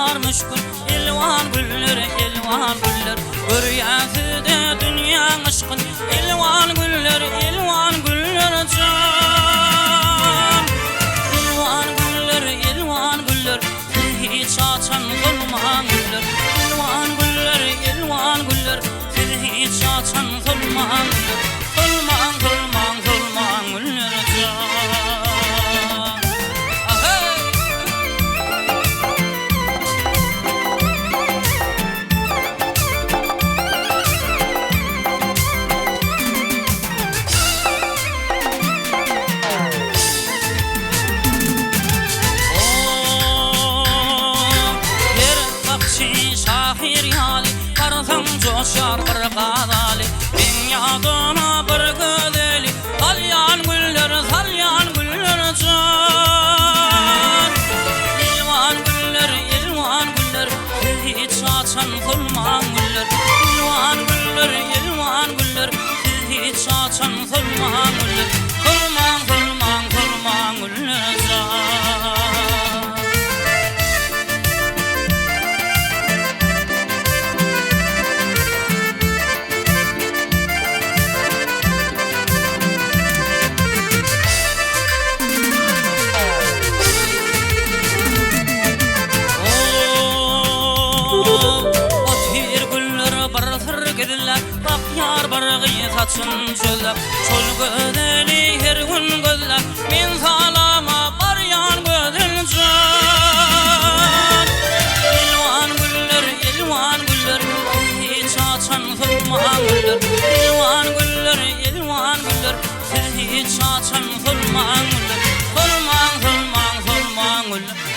varmış gün, elvan güller, elvan güller. Görýäside dünya aşkın, elvan güller, elvan güller can. Elvan güller, elvan güller, hiç açan zulman güller. Elvan güller, elvan güller, hiç açan zulman güller. Zulman, zulman, zulman güller can. Coşar bir qadali dünyadana bir gözeli salyan güller can. Elvan güller, elvan güller, hiç açan zulman güller. Elvan güller, elvan güller, hiç açan zulman güller. Zulman, zulman, zulman güller can. Tapyar barığı saçın çöllep, çol gözeli her gün gözlep. Men salama baryan gözün can. Elvan güller, elvan güller, hiç açan zulman güller. Elvan güller, elvan güller, hiç açan zulman güller. Zulman, zulman, zulman güller.